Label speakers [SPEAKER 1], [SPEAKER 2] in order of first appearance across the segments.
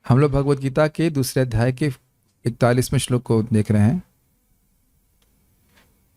[SPEAKER 1] हम लोग भगवत गीता के दूसरे अध्याय के 41वें श्लोक को देख रहे हैं।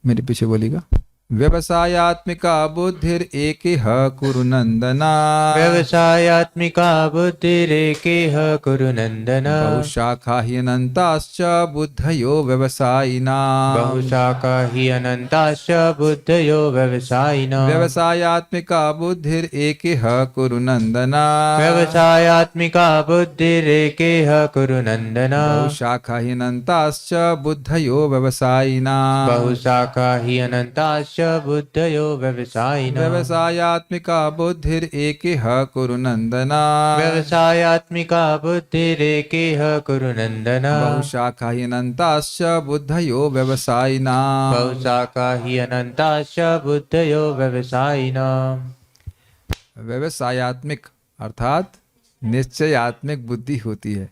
[SPEAKER 1] मेरे पीछे बोलिएगा। व्यवसायात्मिका बुद्धिर एकेह कुरु नंदना
[SPEAKER 2] व्यवसायात्मिका बुद्धिरेकेह कुरु नन्दन।
[SPEAKER 1] बहुशाखा हि अनन्ताश्च बुद्धयो व्यवसायिना।
[SPEAKER 2] बहुशाखा हि अनन्ताश्च बुद्धयो व्यवसायिनः।
[SPEAKER 1] व्यवसायात्मिका बुद्धिर एकेह कुरु नंदना
[SPEAKER 2] व्यवसायात्मिका बुद्धिरेकेह कुरु नन्दन।
[SPEAKER 1] बहुशाखा हि अनन्ताश्च बुद्धयो व्यवसायिना।
[SPEAKER 2] बहुशाखा हि अनन्ताश्च बुद्धयो व्यवसायिनः।
[SPEAKER 1] व्यवसायात्मिका बुद्धिर एकेह कुरु नंदना
[SPEAKER 2] व्यवसायात्मिका बुद्धिरेकेह कुरु नन्दन।
[SPEAKER 1] बहुशाखा हि अनन्ताश्च बुद्धयो व्यवसायिना।
[SPEAKER 2] बहुशाखा हि अनन्ताश्च बुद्धयो व्यवसायिनः।
[SPEAKER 1] व्यवसायात्मिक अर्थात निश्चयात्मिक बुद्धि होती है।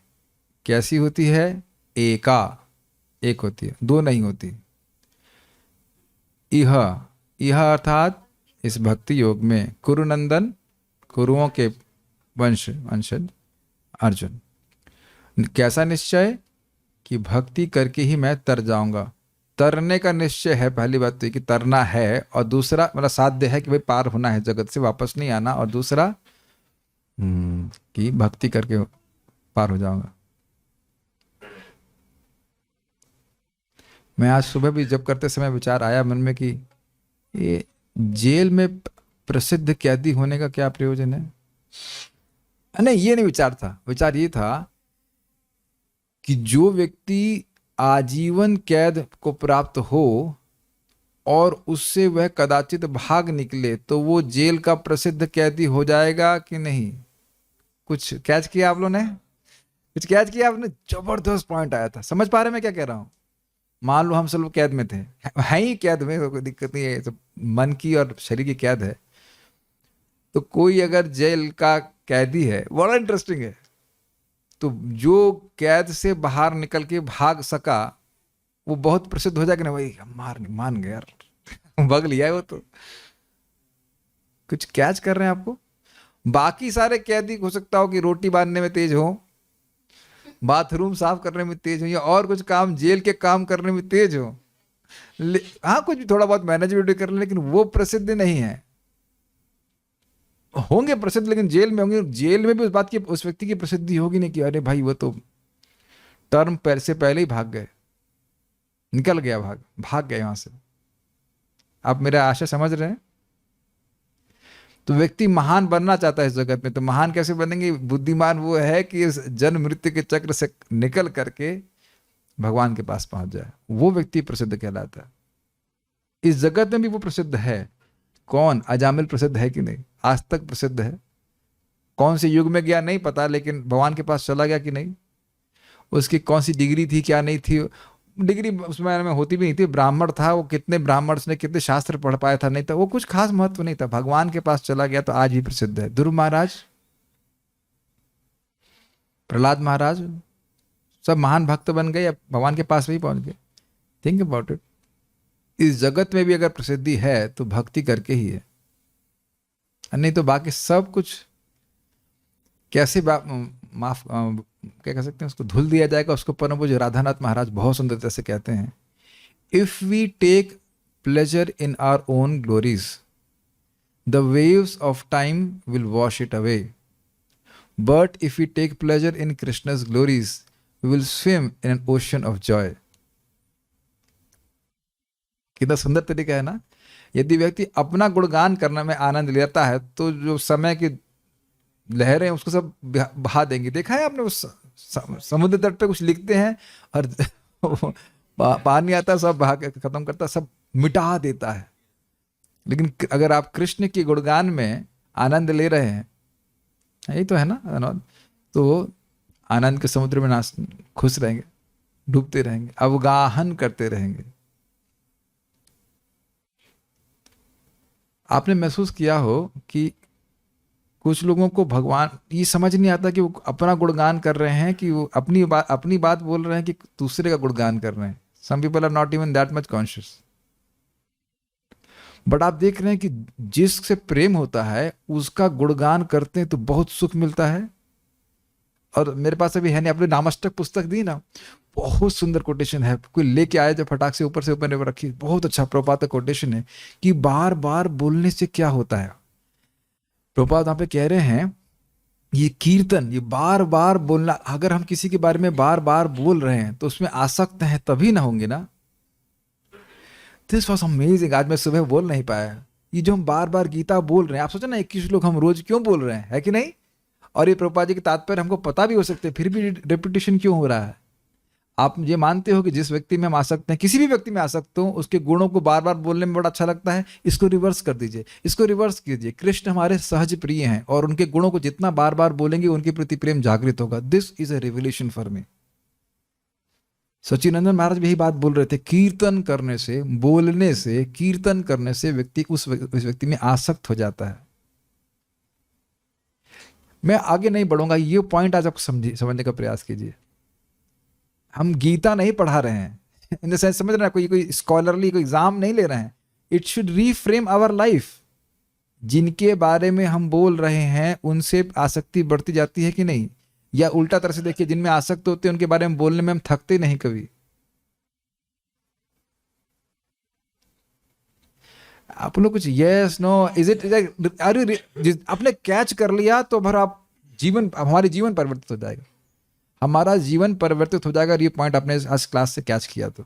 [SPEAKER 1] कैसी होती है? एक होती है, दो नहीं होती। यह अर्थात इस भक्ति योग में कुरुनंदन, कुरुओं के वंशज अर्जुन, कैसा निश्चय कि भक्ति करके ही मैं तर जाऊंगा। तरने का निश्चय है, पहली बात तो कि तरना है, और दूसरा मतलब साध्य है कि भाई पार होना है, जगत से वापस नहीं आना, और दूसरा कि भक्ति करके पार हो जाऊंगा। मैं आज सुबह भी जब करते समय विचार आया मन में कि ये जेल में प्रसिद्ध कैदी होने का क्या प्रयोजन है। नहीं, ये नहीं विचार था। विचार ये था कि जो व्यक्ति आजीवन कैद को प्राप्त हो और उससे वह कदाचित भाग निकले तो वो जेल का प्रसिद्ध कैदी हो जाएगा कि नहीं। कुछ कैच किया आप लोगों ने? कुछ कैच किया आपने? जबरदस्त पॉइंट आया था। समझ पा रहे मैं क्या कह रहा हूं? मान लो हम सब लोग कैद में थे, हैं ही कैद में, कोई दिक्कत नहीं है, सब मन की और शरीर की कैद है। तो कोई अगर जेल का कैदी है, बड़ा इंटरेस्टिंग है, तो जो कैद से बाहर निकल के भाग सका वो बहुत प्रसिद्ध हो जाएगा ना, भाई मान गया यार भाग लिया है वो। तो कुछ कैच कर रहे हैं आपको? बाकी सारे कैदी हो सकता हो कि रोटी बांधने में तेज हो, बाथरूम साफ करने में तेज हो, या और कुछ काम जेल के काम करने में तेज हो, हाँ कुछ भी थोड़ा बहुत मैनेजमेंट कर ले, लेकिन वो प्रसिद्ध नहीं है। होंगे प्रसिद्ध लेकिन जेल में होंगे। जेल में भी उस बात की, उस व्यक्ति की प्रसिद्धि होगी नहीं कि अरे भाई वो तो टर्म से पहले ही भाग गए, निकल गया, भाग गए वहां से। आप मेरा आशा समझ रहे हैं? तो व्यक्ति महान बनना चाहता है इस जगत में, तो महान कैसे बनेंगे? बुद्धिमान वो है कि इस जन्म मृत्यु के चक्र से निकल करके भगवान के पास पहुंच जाए, वो व्यक्ति प्रसिद्ध कहलाता है। इस जगत में भी वो प्रसिद्ध है। कौन? अजामिल प्रसिद्ध है कि नहीं? आज तक प्रसिद्ध है। कौन से युग में गया नहीं पता, लेकिन भगवान के पास चला गया कि नहीं। उसकी कौन सी डिग्री थी, क्या नहीं थी, डिग्री उस समय में होती भी नहीं थी। ब्राह्मण था वो, कितने ब्राह्मण ने कितने शास्त्र पढ़ पाया था, नहीं था, वो कुछ खास महत्व नहीं था। भगवान के पास चला गया तो आज भी प्रसिद्ध है। ध्रुव महाराज, प्रहलाद महाराज, सब महान भक्त बन गए, भगवान के पास भी पहुंच गए। Think about it. इस जगत में भी अगर प्रसिद्धि है तो भक्ति करके ही है, नहीं तो बाकी सब कुछ कैसे माफ क्या कह सकते हैं उसको, धुल दिया जाएगा उसको। पर वो जो राधानाथ महाराज बहुत सुंदरता से कहते हैं, if we take pleasure in our own glories the waves of time will wash it away, but if we take pleasure in Krishna's glories we will swim in an ocean of joy. कितना सुंदर तरीका है ना। यदि व्यक्ति अपना गुणगान करने में आनंद लेता है तो जो समय की लहरें उसको सब बहा देंगी। देखा है आपने, उस समुद्र तट पे कुछ लिखते हैं और पानी आता है सब बहा के खत्म करता है, सब मिटा देता है। लेकिन अगर आप कृष्ण के गुणगान में आनंद ले रहे हैं, यही तो है ना, तो आनंद के समुद्र में खुश रहेंगे, डूबते रहेंगे, अवगाहन करते रहेंगे। आपने महसूस किया हो कि कुछ लोगों को भगवान ये समझ नहीं आता कि वो अपना गुणगान कर रहे हैं कि वो अपनी बात बोल रहे हैं कि दूसरे का गुणगान कर रहे हैं। Some people are not even that much conscious. But आप देख रहे हैं कि जिससे प्रेम होता है उसका गुणगान करते हैं तो बहुत सुख मिलता है। और मेरे पास अभी है नहीं, आपने नामस्तक पुस्तक दी ना, बहुत सुंदर कोटेशन है, कोई लेके आया जो फटाक से ऊपर रखी, बहुत अच्छा प्रभुपाद का कोटेशन है कि बार बार बोलने से क्या होता है। प्रभुपाद वहां पे कह रहे हैं ये कीर्तन, ये बार बार बोलना, अगर हम किसी के बारे में बार बार बोल रहे हैं तो उसमें आसक्त हैं तभी ना होंगे ना। This was amazing. आज मैं सुबह बोल नहीं पाया, ये जो हम बार बार गीता बोल रहे हैं, आप सोचो ना 21 श्लोक हम रोज क्यों बोल रहे हैं, है कि नहीं। और ये प्रभुपाद जी के तात्पर्य हमको पता भी हो सकते हैं, फिर भी रेपिटेशन क्यों हो रहा है। आप ये मानते हो कि जिस व्यक्ति में हम आसक्त हैं, किसी भी व्यक्ति में आसक्त हो, उसके गुणों को बार बार बोलने में बड़ा अच्छा लगता है। इसको रिवर्स कर दीजिए, इसको रिवर्स कीजिए। कृष्ण हमारे सहज प्रिय हैं और उनके गुणों को जितना बार बार बोलेंगे उनके प्रति प्रेम जागृत होगा। This is a revelation for me. Sachchidananda Maharaj भी यही बात बोल रहे थे, कीर्तन करने से, बोलने से, कीर्तन करने से व्यक्ति उस व्यक्ति में आसक्त हो जाता है। मैं आगे नहीं बढ़ूंगा, ये पॉइंट आज आप समझने का प्रयास कीजिए। हम गीता नहीं पढ़ा रहे हैं, इन द सेंस समझ रहे हैं, कोई स्कॉलरली कोई एग्जाम नहीं ले रहे हैं। It should reframe our life. जिनके बारे में हम बोल रहे हैं उनसे आसक्ति बढ़ती जाती है कि नहीं, या उल्टा तरह से देखिए, जिनमें आसक्त होते हैं उनके बारे में बोलने में हम थकते नहीं कभी। आप लोग कुछ यस नो इज इट, अरे आपने कैच कर लिया तो भर आप जीवन, हमारे जीवन परिवर्तित हो जाएगा, हमारा जीवन परिवर्तित हो जाएगा। और ये पॉइंट आपने आज क्लास से कैच किया तो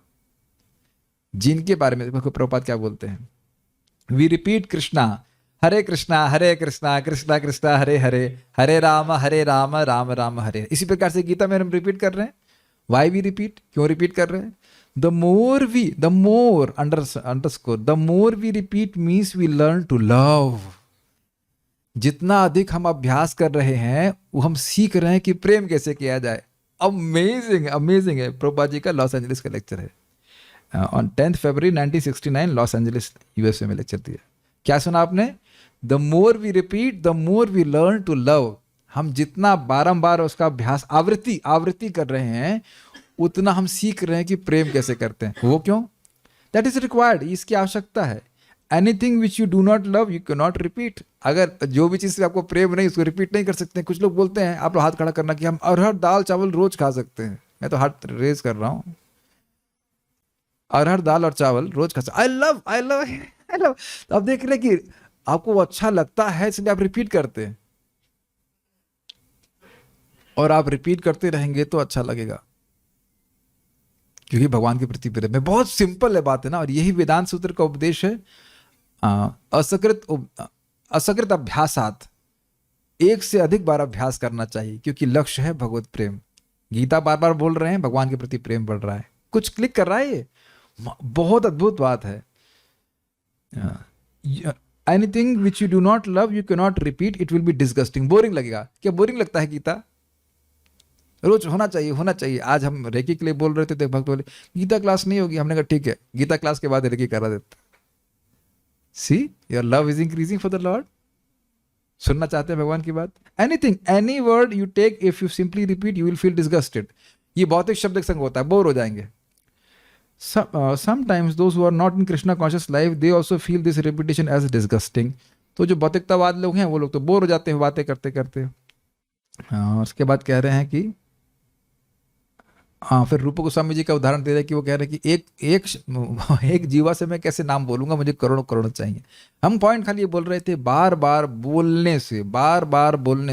[SPEAKER 1] जिनके बारे में प्रभुपाद क्या बोलते हैं, वी रिपीट कृष्णा हरे कृष्णा कृष्णा कृष्णा हरे हरे, हरे राम राम राम हरे। इसी प्रकार से गीता में हम रिपीट कर रहे हैं। वाई वी रिपीट, क्यों रिपीट कर रहे हैं। The more underscore the more we repeat means we learn to love. जितना अधिक हम अभ्यास कर रहे हैं वो हम सीख रहे हैं कि प्रेम कैसे किया जाए। अमेजिंग अमेजिंग है। प्रभुपाद जी का लॉस एंजलिस का लेक्चर है, ऑन 10 फरवरी 1969 लॉस एंजलिस यूएसए में लेक्चर दिया। क्या सुना आपने, the more we repeat the more we learn to love. हम जितना बारंबार उसका अभ्यास आवृत्ति कर रहे हैं उतना हम सीख रहे हैं कि प्रेम कैसे करते हैं। वो क्यों, दैट इज रिक्वायर्ड, इसकी आवश्यकता है। Anything which you do not love you can not repeat. अगर जो भी चीज़ से आपको प्रेम नहीं, उसको रिपीट नहीं कर सकते। कुछ लोग बोलते हैं, आप लोग हाथ खड़ा करना, कि हम अरहर दाल चावल रोज खा सकते हैं। मैं तो हाथ रेज कर रहा हूँ, अरहर दाल और चावल रोज खा सकते। I love. अब देख रहे कि आपको वो अच्छा लगता है इसलिए आप रिपीट करते हैं, और आप रिपीट करते रहेंगे तो अच्छा लगेगा, क्योंकि भगवान के प्रति प्रेम में। बहुत सिंपल है बात है ना। और यही वेदांत सूत्र का उपदेश है, असकृत अभ्यासात, एक से अधिक बार अभ्यास करना चाहिए, क्योंकि लक्ष्य है भगवत प्रेम। गीता बार बार बोल रहे हैं, भगवान के प्रति प्रेम बढ़ रहा है, कुछ क्लिक कर रहा है। ये बहुत अद्भुत बात है। Anything which you do not love you can not repeat, it will be disgusting. Boring लगेगा। क्या बोरिंग लगता है गीता? रोज होना चाहिए। आज हम रेकी के लिए बोल रहे थे, तो भक्त बोले गीता क्लास नहीं होगी। हमने कहा ठीक है, गीता क्लास के बाद रेकी करा देते। See your love is increasing for the lord. सुनना चाहते हैं भगवान की बात। Anything, any word you take, if you simply repeat you will feel disgusted. ये भौतिक शब्द संग होता है, बोर हो जाएंगे। Sometimes those who are not in Krishna conscious life, they also feel this repetition as disgusting. तो जो भौतिकतावाद लोग हैं वो लोग तो बोर हो जाते हैं बातें करते करते। उसके बाद कह रहे हैं कि फिर रूप गोस्वामी जी का उदाहरण दे रहे हैं कि वो कह रहे हैं कि एक जीवा से मैं कैसे नाम बोलूंगा, मुझे करोड़ों चाहिए। हम पॉइंट खाली ये बोल रहे थे, बार बार बोलने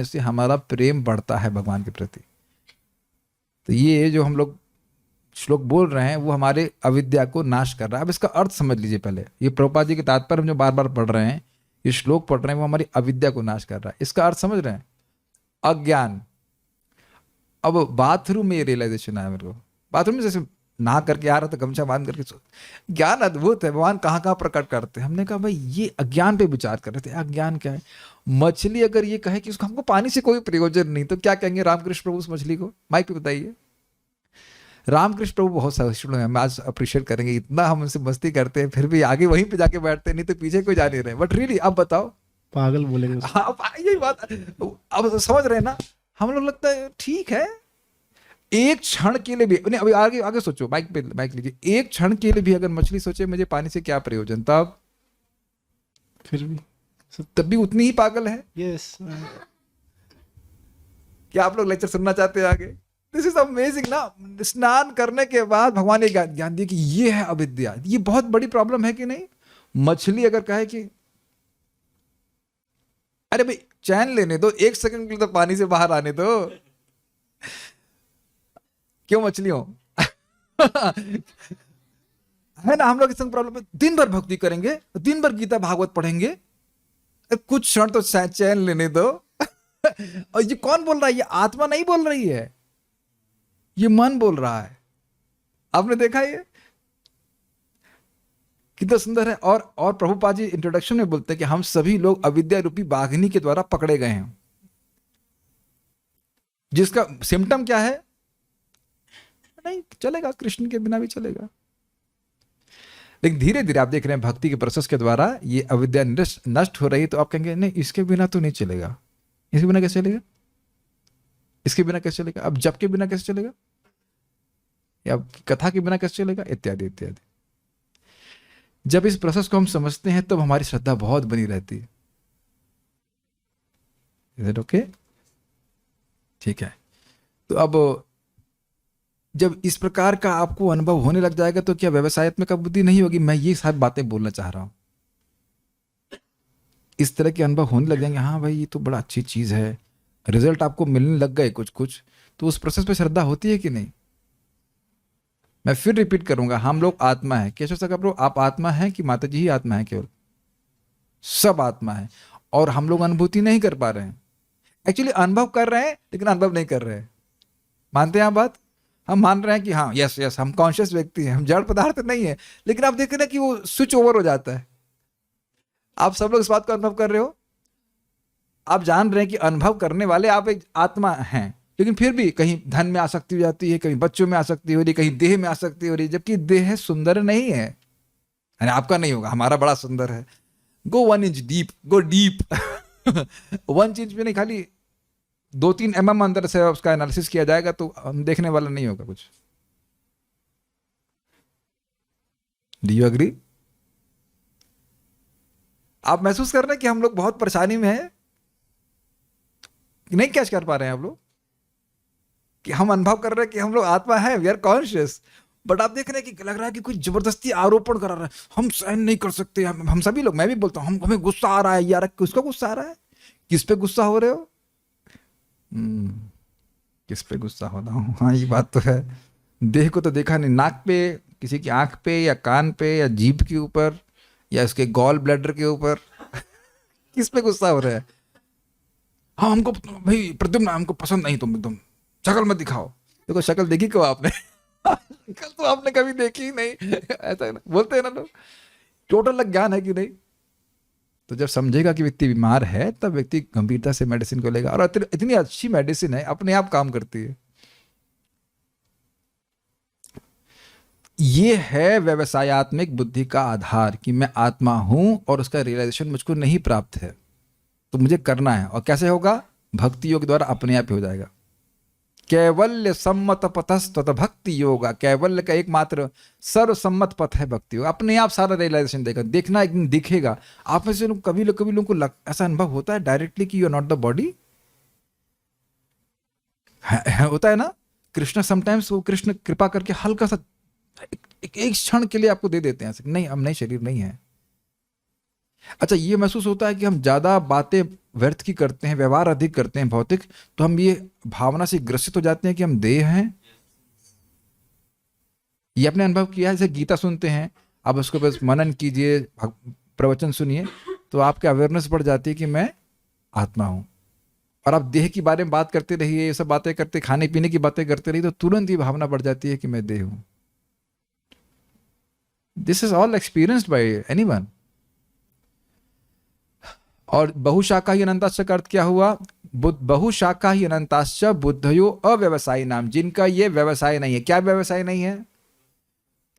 [SPEAKER 1] से हमारा प्रेम बढ़ता है भगवान के प्रति। तो ये जो हम लोग श्लोक बोल रहे हैं वो हमारे अविद्या को नाश कर रहा है। अब इसका अर्थ समझ लीजिए पहले। ये प्रभुपाद जी के तात्पर्य हम जो बार बार पढ़ रहे हैं, ये श्लोक पढ़ रहे हैं, वो हमारी अविद्या को नाश कर रहा है। इसका अर्थ समझ रहे हैं, अज्ञान। अब बाथरूम में ये रियलाइजेशन आया मेरे को। बाथरूम में जैसे नहा करके आ रहा था, गमछा बांध करके, ज्ञान अद्भुत है, भगवान कहाँ कहाँ प्रकट करते हैं। हमने कहा भाई ये अज्ञान पे विचार कर रहे थे। अज्ञान क्या है? मछली अगर ये कहे कि उसको हमको पानी से कोई प्रयोजन नहीं, तो क्या कहेंगे रामकृष्ण प्रभु उस मछली को? माइक पे बताइए। रामकृष्ण प्रभु बहुत सहिष्णु हैं, हम आज अप्रिशिएट करेंगे। इतना हम उनसे मस्ती करते हैं, फिर भी आगे वहीं पे जाके बैठते हैं, नहीं तो पीछे कोई जा नहीं रहे। बट रियली अब बताओ,
[SPEAKER 3] पागल बोलेंगे।
[SPEAKER 1] हाँ यही बात। अब समझ रहे हैं ना? हम लोग लगता है ठीक है, एक क्षण के लिए भी नहीं। अभी आगे सोचो, माइक लीजिए। एक क्षण के लिए भी अगर मछली सोचे मुझे पानी से क्या प्रयोजन, तब
[SPEAKER 3] फिर भी
[SPEAKER 1] तब भी उतनी ही पागल है।
[SPEAKER 3] यस।
[SPEAKER 1] क्या आप लोग लेक्चर सुनना चाहते हैं आगे? दिस इज अमेजिंग ना। स्नान करने के बाद भगवान ने ज्ञान दिया कि ये है अविद्या। ये बहुत बड़ी प्रॉब्लम है कि नहीं? मछली अगर कहे कि अरे भाई चैन लेने दो, 1 सेकंड के लिए तो पानी से बाहर आने दो, क्यों मछलियों? है ना, हम लोग इस प्रॉब्लम में दिन भर भक्ति करेंगे, दिन भर गीता भागवत पढ़ेंगे, कुछ क्षण तो चैन लेने दो। और ये कौन बोल रहा है? ये आत्मा नहीं बोल रही है, ये मन बोल रहा है। आपने देखा ये कितना सुंदर है। और प्रभुपाद जी इंट्रोडक्शन में बोलते हैं कि हम सभी लोग अविद्या रूपी बाघिनी के द्वारा पकड़े गए हैं, जिसका सिम्टम क्या है? नहीं चलेगा, कृष्ण के बिना भी चलेगा। लेकिन धीरे धीरे आप देख रहे हैं भक्ति के प्रोसेस के द्वारा ये अविद्या नष्ट हो रही है, तो आप कहेंगे नहीं इसके बिना तो नहीं चलेगा। इसके बिना कैसे चलेगा? इसके बिना कैसे चलेगा? अब जप के बिना कैसे चलेगा? या कथा के बिना कैसे चलेगा? इत्यादि इत्यादि। जब इस प्रोसेस को हम समझते हैं तब तो हमारी श्रद्धा बहुत बनी रहती है। Is it okay? ठीक है। तो अब जब इस प्रकार का आपको अनुभव होने लग जाएगा तो क्या व्यवसायत्मक बुद्धि नहीं होगी? मैं ये सारी बातें बोलना चाह रहा हूं। इस तरह के अनुभव होने लग जाएंगे, हाँ भाई ये तो बड़ा अच्छी चीज है, रिजल्ट आपको मिलने लग गए कुछ कुछ, तो उस प्रोसेस पे श्रद्धा होती है कि नहीं? मैं फिर रिपीट करूंगा, हम लोग आत्मा है। केशव साहब प्रभु, आप आत्मा है कि माता जी ही आत्मा है? केवल सब आत्मा है, और हम लोग अनुभूति नहीं कर पा रहे हैं। एक्चुअली अनुभव कर रहे हैं लेकिन अनुभव नहीं कर रहे हैं। मानते हैं आप बात? हम मान रहे हैं कि हाँ यस यस हम कॉन्शियस व्यक्ति हैं, हम जड़ पदार्थ नहीं है, लेकिन आप देख रहे हैं कि वो स्विच ओवर हो जाता है। आप सब लोग इस बात को अनुभव कर रहे हो, आप जान रहे हैं कि अनुभव करने वाले आप एक आत्मा हैं, लेकिन फिर भी कहीं धन में आसक्ति हो जाती है, कहीं बच्चों में आसक्ति हो रही है, कहीं देह में आसक्ति हो रही है, जबकि देह सुंदर नहीं है। यानी आपका नहीं होगा, हमारा बड़ा सुंदर है। गो 1 inch deep, go deep. 1 inch में नहीं, खाली 2-3 mm अंदर से उसका एनालिसिस किया जाएगा तो हम देखने वाला नहीं होगा कुछ। Do you agree? आप महसूस कर रहे हैं कि हम लोग बहुत परेशानी में हैं? नहीं कैच कर पा रहे हैं आप लोग कि हम अनुभव कर रहे हैं कि हम लोग आत्मा है, वी आर कॉन्शियस, बट आप देख रहे हैं कि लग रहा है कि कोई जबरदस्ती आरोपण करा रहा है, हम सहन नहीं कर सकते। हम सभी लोग, मैं भी बोलता हूं, हमें गुस्सा आ रहा है यार। किसको गुस्सा आ रहा है? किस पे गुस्सा हो रहे हो? किस पे गुस्सा हो रहा हूँ? हाँ ये बात तो है। देह को तो देखा नहीं, नाक पे, किसी की आंख पे या कान पे या जीभ के ऊपर या उसके गॉल ब्लैडर के ऊपर किस पे गुस्सा हो रहा है? हाँ हमको भाई प्रद्युम्न हमको पसंद नहीं, तुम एकदम शक्ल मत दिखाओ। देखो शक्ल देखी क्यों आपने? शक्ल तो आपने कभी देखी ही नहीं। ऐसा है ना, बोलते हैं ना लोग। टोटल ज्ञान है कि नहीं? तो जब समझेगा कि व्यक्ति बीमार है तब व्यक्ति गंभीरता से मेडिसिन को लेगा, और इतनी अच्छी मेडिसिन है, अपने आप काम करती है। ये है व्यवसायत्मक बुद्धि का आधार कि मैं आत्मा हूं और उसका रियलाइजेशन मुझको नहीं प्राप्त है, तो मुझे करना है। और कैसे होगा? भक्ति योग द्वारा अपने आप ही हो जाएगा। कैवल्य सम्मत पथस्तत भक्ति योगा। कैवल्य का एकमात्र सर्वसम्मत पथ है भक्ति योग। अपने आप सारा रियलाइजेशन देगा, देखना एक दिन दिखेगा। आप में से कभी लोगों को ऐसा अनुभव होता है डायरेक्टली कि you are not the body? होता है ना। कृष्ण समटाइम्स, वो कृष्ण कृपा करके हल्का सा एक क्षण के लिए आपको दे देते हैं, नहीं हम नहीं, शरीर नहीं है। अच्छा ये महसूस होता है कि हम ज्यादा बातें व्यर्थ की करते हैं, व्यवहार अधिक करते हैं भौतिक, तो हम ये भावना से ग्रसित हो जाते हैं कि हम देह हैं। ये अपने अनुभव किया है। जैसे गीता सुनते हैं, आप उसको बस मनन कीजिए, प्रवचन सुनिए, तो आपकी अवेयरनेस बढ़ जाती है कि मैं आत्मा हूं। और आप देह की बारे में बात करते रहिए, ये सब बातें करते, खाने पीने की बातें करते रहिए, तो तुरंत ये भावना बढ़ जाती है कि मैं देह हूं। This is all experienced bye anyone. और बहुशाखा ही अनंताश्च का अर्थ क्या हुआ? बहुशाखा ही अनंताश्च बुद्धयो अव्यवसायी नाम, जिनका ये व्यवसाय नहीं है। क्या व्यवसाय नहीं है?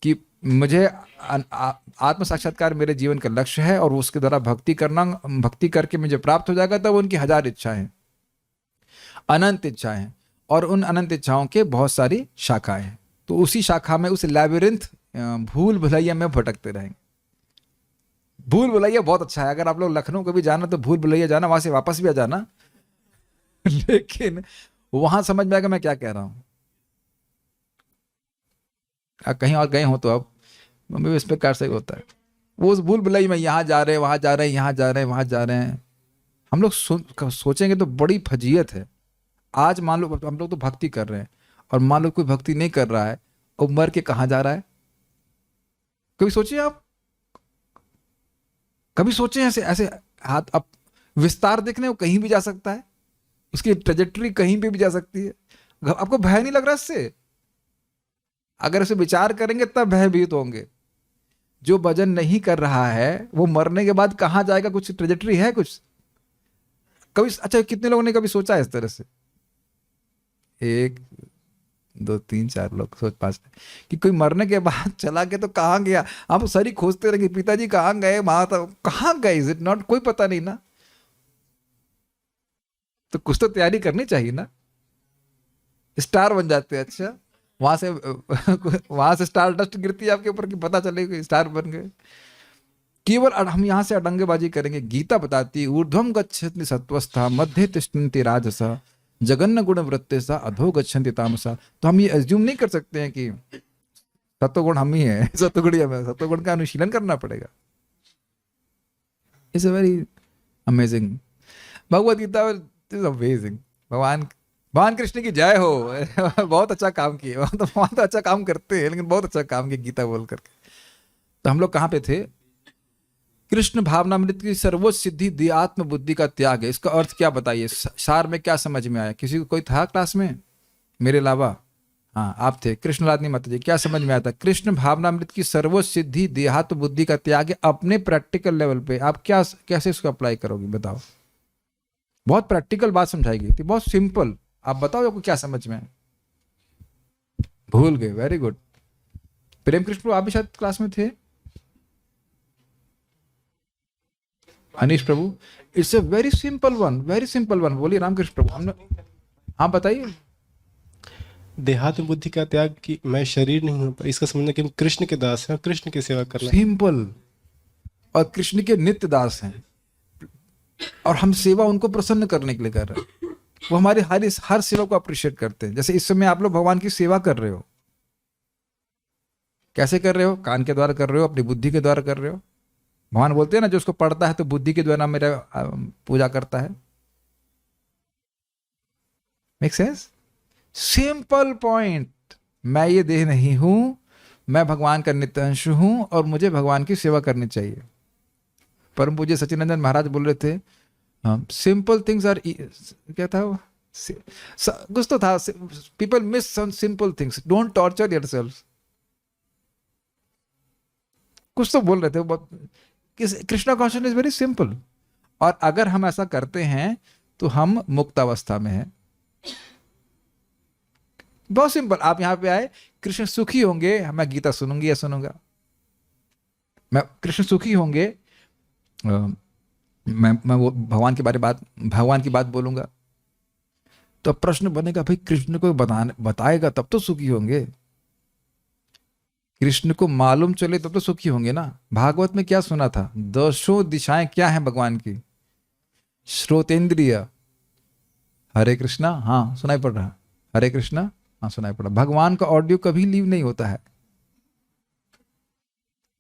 [SPEAKER 1] कि मुझे आत्म साक्षात्कार मेरे जीवन का लक्ष्य है और उसके द्वारा भक्ति करना, भक्ति करके मुझे प्राप्त हो जाएगा, तब उनकी 1000 इच्छाएं, अनंत इच्छाएं, और उन अनंत इच्छाओं के बहुत सारी शाखाएं हैं। तो उसी शाखा में, उस लैबिरिंथ, भूल भुलैया में भटकते रहेंगे। भूल भुलैया बहुत अच्छा है, अगर आप लोग लखनऊ कभी जाना तो भूल भुलैया जाना, वहां से वापस भी आ जाना। लेकिन वहां समझ में आएगा मैं क्या कह रहा हूं। कहीं और गए हो तो अब मम्मी इस प्रकार से होता है, वो उस भूल भुलैया में यहाँ जा रहे हैं, वहां जा रहे हैं, यहाँ जा रहे हैं, वहां जा रहे हैं। हम लोग सोचेंगे तो बड़ी फजीयत है। आज मान लो हम लोग तो भक्ति कर रहे हैं, और मान लो कोई भक्ति नहीं कर रहा है और मर के कहाँ जा रहा है। कभी सोचिए आप, कभी सोचे ऐसे ऐसे हाथ अब विस्तार देखने वो कहीं भी जा सकता है, उसकी ट्रेजेक्टरी कहीं पे भी जा सकती है। आपको भय नहीं लग रहा इससे? अगर इसे विचार करेंगे तब भयभीत होंगे। जो भजन नहीं कर रहा है वो मरने के बाद कहां जाएगा, कुछ ट्रेजेक्टरी है कुछ? कभी अच्छा कितने लोगों ने कभी सोचा है इस तरह से? 1 2 3 4 लोग सोच, 5 कि कोई मरने के बाद चला गया तो कहाँ गया? आप सारी खोजते रहेंगे पिताजी कहाँ गए, वहां कहाँ गए, इज इट नॉट, कोई पता नहीं ना। तो कुछ तो तैयारी करनी चाहिए ना। स्टार बन जाते हैं, अच्छा वहां से स्टार डस्ट गिरती है आपके ऊपर कि पता चलेगा स्टार बन गए। केवल हम यहां से अडंगेबाजी करेंगे। गीता बताती है ऊर्ध्वम गच्छन्ति सत्वस्था मध्य तिष्ठन्ति राजसा जगन्न गुण वृत्तेसा अधो गच्छन्ति तामसा। तो हम ये एज्यूम नहीं कर सकते हैं कि सत्वगुण हम ही है, सत्वगुण हमें, सत्वगुण का अनुशीलन करना पड़ेगा। It's a very amazing, Bhagavad Gita is amazing. भगवान कृष्ण की जय हो। बहुत अच्छा काम किए, बहुत अच्छा काम करते हैं, लेकिन बहुत अच्छा काम किया गीता बोल करके। तो हम लोग कहाँ पे थे? कृष्ण भावनामृत की सर्वोच्च सिद्धि देहात्म बुद्धि का त्याग है। इसका अर्थ क्या बताइए, सार में क्या समझ में आया? किसी को कोई था क्लास में मेरे अलावा? हाँ आप थे। कृष्ण राधनी माता जी, क्या समझ में आया था? कृष्ण भावनामृत की सर्वोच्च सिद्धि देहात्म बुद्धि का त्याग है। अपने प्रैक्टिकल लेवल पे आप क्या कैसे इसको अप्लाई करोगे बताओ? बहुत प्रैक्टिकल बात समझाई गई थी, बहुत सिंपल। आप बताओ आपको क्या समझ में? भूल गए, वेरी गुड। प्रेम कृष्ण आप भी शायद क्लास में थे। Anish Prabhu, it's a very simple one, very simple one. बोलिए रामकृष्ण प्रभु। हमने, हाँ बताइए।
[SPEAKER 3] देहात्म बुद्धि का त्याग कि मैं शरीर नहीं हूं, पर इसका समझना कि हम कृष्ण के दास हैं और कृष्ण की सेवा करना।
[SPEAKER 1] सिंपल। और कृष्ण के नित्य दास हैं, और हम सेवा उनको प्रसन्न करने के लिए कर रहे हैं। वो हमारे हर सेवा को अप्रिशिएट करते हैं। जैसे इस समय आप लोग भगवान की सेवा कर रहे हो, कैसे कर रहे हो? कान के द्वारा कर रहे हो, अपनी बुद्धि के द्वारा कर रहे हो। भगवान बोलते हैं ना, जो उसको पढ़ता है तो बुद्धि के द्वारा मेरा पूजा करता है। Make sense? Simple point. मैं ये देह नहीं हूं, मैं भगवान का नित्य अंश हूं, और मुझे भगवान की सेवा करनी चाहिए। परम पूज्य सच्चिदानंद महाराज बोल रहे थे, सिंपल थिंग्स आर, क्या था वो, कुछ तो था, people miss some simple things, don't torture yourself, कुछ तो बोल रहे थे। Krishna consciousness is very simple. और अगर हम ऐसा करते हैं तो हम मुक्त अवस्था में हैं। बहुत सिंपल। आप यहां पे आए, कृष्ण सुखी होंगे, मैं गीता सुनूंगी या सुनूंगा? मैं कृष्ण सुखी होंगे, मैं वो भगवान के बारे भगवान की बात बोलूंगा। तो प्रश्न बनेगा, भाई कृष्ण को बताएगा तब तो सुखी होंगे। कृष्ण को मालूम चले तब तो सुखी होंगे ना। भागवत में क्या सुना था? 10 दिशाएं क्या हैं भगवान की? श्रोतेंद्रिय, हरे कृष्णा, हाँ सुनाई पड़ रहा, हरे कृष्णा, हाँ सुनाई पड़ रहा। भगवान का ऑडियो कभी लीव नहीं होता है।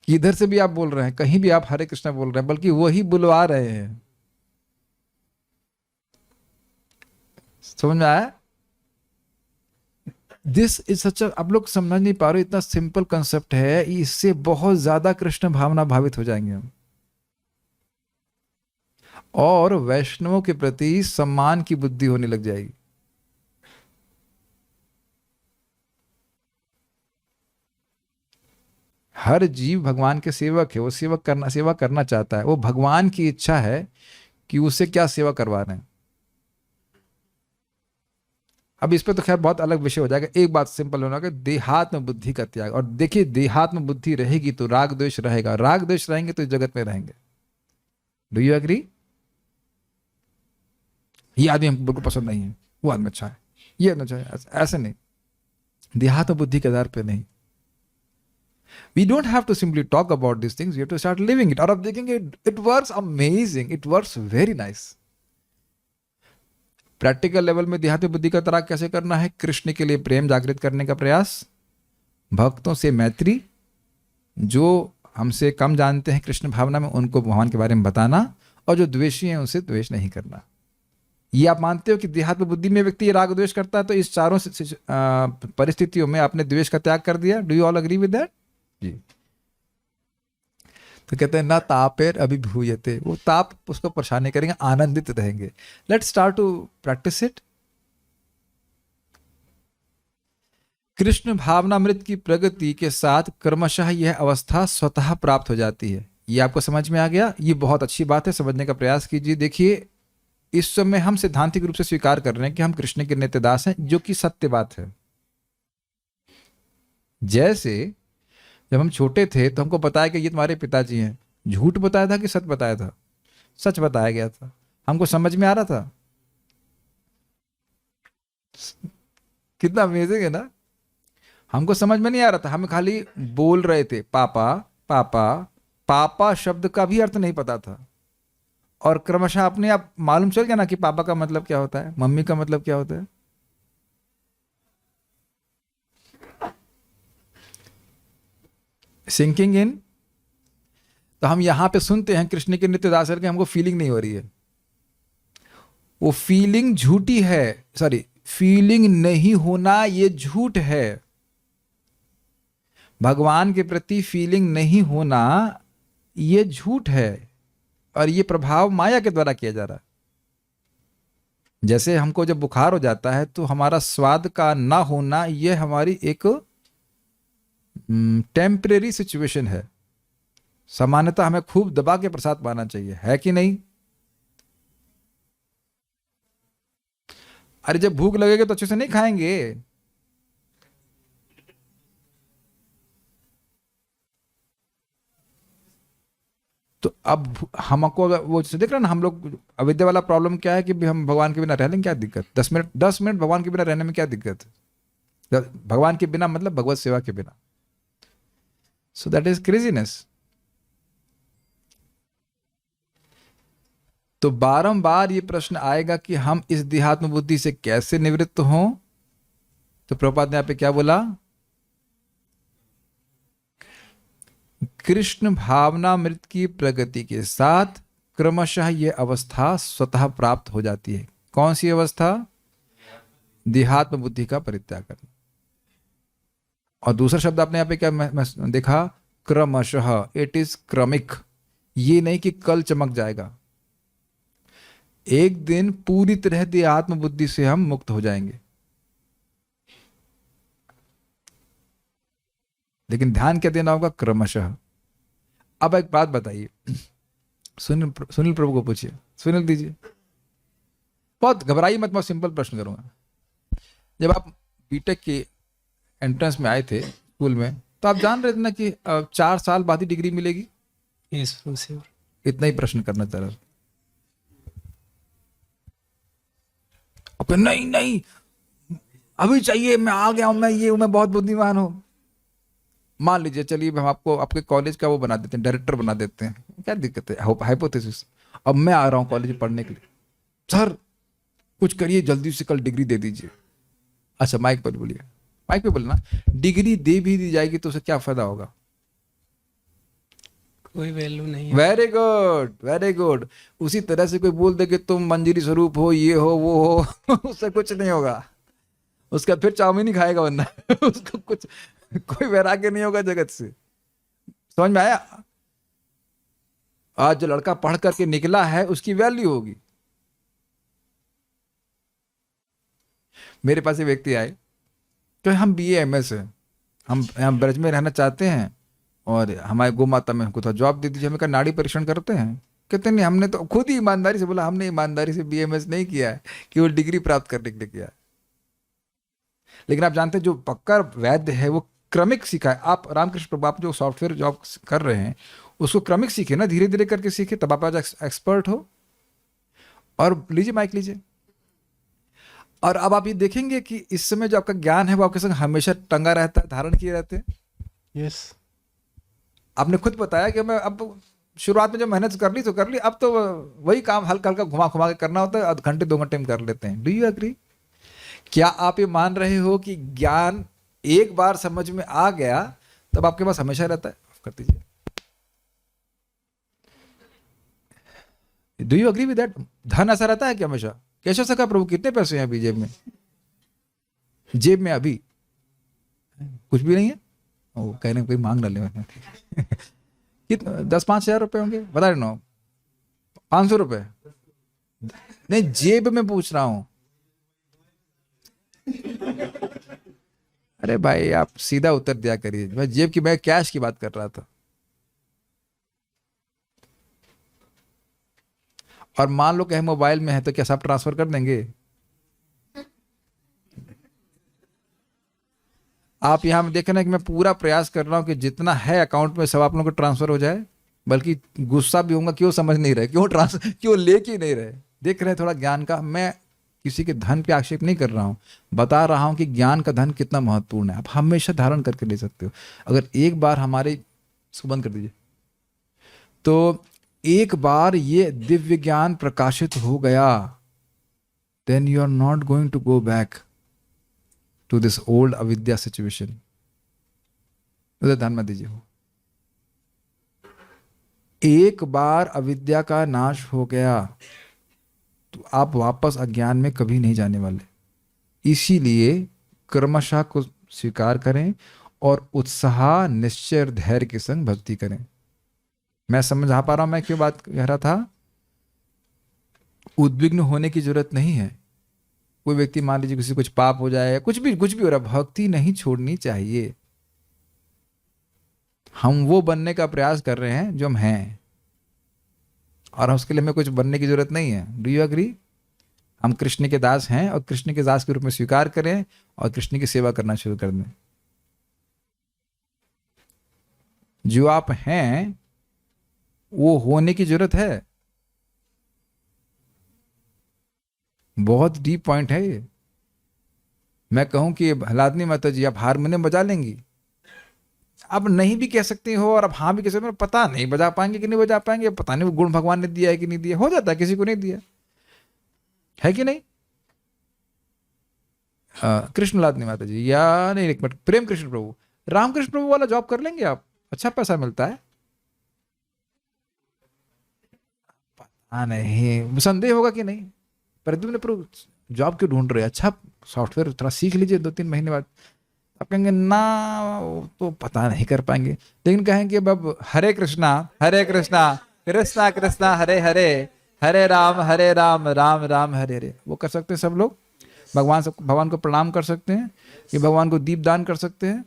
[SPEAKER 1] किधर से भी आप बोल रहे हैं, कहीं भी आप हरे कृष्णा बोल रहे हैं, बल्कि वही बुलवा रहे हैं। समझ में आया? दिस इज सच, आप लोग समझ नहीं पा रहे, इतना सिंपल कंसेप्ट है, इससे बहुत ज्यादा कृष्ण भावना भावित हो जाएंगे हम, और वैष्णवों के प्रति सम्मान की बुद्धि होने लग जाएगी। हर जीव भगवान के सेवक है, वो सेवा करना चाहता है। वो भगवान की इच्छा है कि उससे क्या सेवा करवा रहे हैं। अब इस पर तो खैर बहुत अलग विषय हो जाएगा। एक बात सिंपल होना कि देहात्म बुद्धि का त्याग। और देखिए, देहात्म बुद्धि रहेगी तो राग द्वेष रहेगा, राग द्वेष रहेंगे तो जगत में रहेंगे। Do you agree? ये आदमी हमको बिल्कुल पसंद नहीं है, वो आदमी अच्छा है, ये आदमी अच्छा है, ऐसे नहीं। देहात्म बुद्धि के आधार पर नहीं। We don't have to simply talk about these things, we have to start living it. और अब देखेंगे it works amazing, it works very nice. Practical level में देहात्म बुद्धि का त्याग कैसे करना है? कृष्ण के लिए प्रेम जागृत करने का प्रयास, भक्तों से मैत्री, जो हमसे कम जानते हैं कृष्ण भावना में उनको भगवान के बारे में बताना, और जो द्वेषी हैं उनसे द्वेष नहीं करना। ये आप मानते हो कि देहात्म बुद्धि में व्यक्ति राग द्वेष करता है, तो इस चारों परिस्थितियों में आपने द्वेष का त्याग कर दिया। Do you all agree with that? जी। तो कहते हैं ना तापेर अभिभूयते, वो ताप उसको परेशान नहीं करेंगे, आनंदित रहेंगे। Let's start to practice it. Krishna भावनामृत की प्रगति के साथ क्रमशः यह अवस्था स्वतः प्राप्त हो जाती है। ये आपको समझ में आ गया? ये बहुत अच्छी बात है, समझने का प्रयास कीजिए। देखिए, इस समय हम सिद्धांतिक रूप से स्वीकार कर रहे हैं कि हम कृष्ण के नित्य दास हैं, जो कि सत्य बात है। जैसे जब हम छोटे थे तो हमको बताया कि ये तुम्हारे पिताजी हैं, झूठ बताया था कि सच बताया था? सच बताया गया था। हमको समझ में आ रहा था? कितना अमेजिंग है ना। हमको समझ में नहीं आ रहा था, हम खाली बोल रहे थे पापा पापा। पापा शब्द का भी अर्थ नहीं पता था, और क्रमशः अपने आप मालूम चल गया ना कि पापा का मतलब क्या होता है, मम्मी का मतलब क्या होता है। Sinking in. तो हम यहां पे सुनते हैं कृष्ण के नित्य दास करके, हमको फीलिंग नहीं हो रही है। वो फीलिंग झूठी है, सॉरी, फीलिंग नहीं होना ये झूठ है। भगवान के प्रति फीलिंग नहीं होना ये झूठ है, और ये प्रभाव माया के द्वारा किया जा रहा है। जैसे हमको जब बुखार हो जाता है तो हमारा स्वाद का ना होना ये हमारी एक टेम्परेरी सिचुएशन है। सामान्यतः हमें खूब दबा के प्रसाद पाना चाहिए, है कि नहीं? अरे जब भूख लगेगी तो अच्छे से नहीं खाएंगे। तो अब हमको वो देख रहे ना, हम लोग अविद्या वाला प्रॉब्लम क्या है कि भी हम भगवान के बिना रह लेंगे, क्या दिक्कत? 10 मिनट भगवान के बिना रहने में क्या दिक्कत है? भगवान के बिना मतलब भगवत सेवा के बिना। So that is craziness. तो बारंबार ये प्रश्न आएगा कि हम इस देहात्म बुद्धि से कैसे निवृत्त हों। तो प्रभुपाद ने यहाँ पे क्या बोला? कृष्ण भावनामृत की प्रगति के साथ क्रमशः यह अवस्था स्वतः प्राप्त हो जाती है। कौन सी अवस्था? देहात्म बुद्धि का परित्याग करना। और दूसरा शब्द आपने यहाँ पे क्या मैं देखा? क्रमशः। इट इज क्रमिक। ये नहीं कि कल चमक जाएगा, एक दिन पूरी तरह देहात्म बुद्धि से हम मुक्त हो जाएंगे। लेकिन ध्यान क्या देना होगा? क्रमशः। अब एक बात बताइए, सुनील प्रभु को पूछिए, सुनील दीजिए। बहुत घबराइए मत, मैं सिंपल प्रश्न करूंगा। जब आप बीटेक के एंट्रेंस में आए थे स्कूल में, तो आप जान रहे थे ना कि 4 साल बाद ही डिग्री मिलेगी? इतना ही प्रश्न करना चाह रहा था। नहीं नहीं, अभी चाहिए, मैं आ गया हूं, मैं ये हूं, मैं बहुत बुद्धिमान हूं। मान लीजिए, चलिए हम आपको आपके कॉलेज का वो बना देते हैं, डायरेक्टर बना देते हैं, क्या दिक्कत है? हाइपोथेसिस। अब मैं आ रहा हूँ कॉलेज पढ़ने के लिए, सर कुछ करिए जल्दी से, कल डिग्री दे दीजिए। अच्छा माइक पर बोलिए, माइक पे बोलना। डिग्री दे भी दी जाएगी तो उसे क्या फायदा होगा?
[SPEAKER 4] कोई वैल्यू नहीं है।
[SPEAKER 1] Very good, very good. उसी तरह से कोई बोल दे कि तुम मंजरी स्वरूप हो, ये हो, वो हो उससे कुछ नहीं होगा। उसका फिर चाउमीन ही खाएगा वरना उसको कुछ, कोई वैराग्य नहीं होगा जगत से। समझ में आया? आज जो लड़का पढ़ करके निकला है उसकी वैल्यू होगी। मेरे पास एक व्यक्ति आए, तो हम BA MS है, हम ब्रज में रहना चाहते हैं, और हमारे गौ माता में हमको थोड़ा जॉब दे दीजिए। हमें कहा नाड़ी परीक्षण करते हैं। कहते नहीं, हमने तो खुद ही ईमानदारी से बोला, हमने ईमानदारी से BA MS नहीं किया है, केवल डिग्री प्राप्त करने के लिए किया है। लेकिन आप जानते हैं जो पक्का वैद्य है वो क्रमिक सीखा है। आप रामकृष्ण प्रभु, आप जो सॉफ्टवेयर जॉब कर रहे हैं उसको क्रमिक सीखे ना, धीरे धीरे करके सीखे, तब आप आज एक्सपर्ट हो। और लीजिए माइक लीजिए। और अब आप ये देखेंगे कि इस समय जो आपका ज्ञान है वो आपके संग हमेशा टंगा रहता है, धारण किए रहते हैं।
[SPEAKER 3] यस।
[SPEAKER 1] आपने खुद बताया कि मैं अब शुरुआत में जब मेहनत कर ली तो कर ली, अब तो वही काम हल्का हल्का घुमा घुमा के करना होता है, आध घंटे 2 घंटे में कर लेते हैं। Do you agree? क्या आप ये मान रहे हो कि ज्ञान एक बार समझ में आ गया तब आपके पास हमेशा रहता है? कर दीजिए। Do you agree with that? धन ऐसा रहता है कि हमेशा? कैसे सका प्रभु कितने पैसे हैं अभी जेब में? जेब में अभी कुछ भी नहीं है। ओ कह रहे कोई मांग डाले कितना? 10-5 हज़ार रुपए होंगे, बता रहे नो, 500 रुपए नहीं, जेब में पूछ रहा हूं। अरे भाई आप सीधा उत्तर दिया करिए, मैं जेब की, मैं कैश की बात कर रहा था। और मान लो कि मोबाइल में है तो क्या सब ट्रांसफर कर देंगे? आप यहाँ में देखें ना कि मैं पूरा प्रयास कर रहा हूँ कि जितना है अकाउंट में सब आप लोगों को ट्रांसफर हो जाए, बल्कि गुस्सा भी होगा क्यों समझ नहीं रहे, क्यों लेके ही नहीं रहे। देख रहे हैं थोड़ा ज्ञान का, मैं किसी के धन पे आक्षेप नहीं कर रहा हूँ, बता रहा हूँ कि ज्ञान का धन कितना महत्वपूर्ण है। आप हमेशा धारण करके ले सकते हो। अगर एक बार हमारे, इसको बंद कर दीजिए, तो एक बार ये दिव्य ज्ञान प्रकाशित हो गया, then you are not going to go back to this old अविद्या सिचुएशन। उधर ध्यान मत दीजिए। एक बार अविद्या का नाश हो गया तो आप वापस अज्ञान में कभी नहीं जाने वाले। इसीलिए क्रमशः को स्वीकार करें और उत्साह, निश्चय और धैर्य के संग भक्ति करें। मैं समझा पा रहा हूं मैं क्यों बात कह रहा था? उद्विग्न होने की जरूरत नहीं है। कोई व्यक्ति मान लीजिए किसी कुछ पाप हो जाए, कुछ भी हो रहा, भक्ति नहीं छोड़नी चाहिए। हम वो बनने का प्रयास कर रहे हैं जो हम हैं, और उसके लिए हमें कुछ बनने की जरूरत नहीं है। Do you agree? हम कृष्ण के दास हैं और कृष्ण के दास के रूप में स्वीकार करें और कृष्ण की सेवा करना शुरू कर दें। जो आप हैं वो होने की जरूरत है। बहुत डीप पॉइंट है ये। मैं कहूं कि हलादनी माता जी आप हारमोनियम बजा लेंगी, आप नहीं भी कह सकती हो और आप हाँ भी कह सकते हो, पता नहीं बजा पाएंगे कि नहीं बजा पाएंगे, पता नहीं वो गुण भगवान ने दिया है कि नहीं दिया। हो जाता है, किसी को नहीं दिया है कि नहीं। कृष्ण लादनी माता जी, या नहीं, एक मिनट, प्रेम कृष्ण प्रभु, रामकृष्ण प्रभु वाला जॉब कर लेंगे आप, अच्छा पैसा मिलता है। हाँ नहीं, संदेह होगा कि नहीं। प्रद्युम्न प्रभु जॉब क्यों ढूंढ रहे हैं? अच्छा सॉफ्टवेयर थोड़ा सीख लीजिए 2-3 महीने बाद। आप कहेंगे ना तो पता नहीं कर पाएंगे, लेकिन कहेंगे अब हरे कृष्णा कृष्णा कृष्णा हरे हरे, हरे राम राम राम हरे हरे। वो कर सकते हैं सब लोग। भगवान को प्रणाम कर सकते हैं, कि भगवान को दीप दान कर सकते हैं,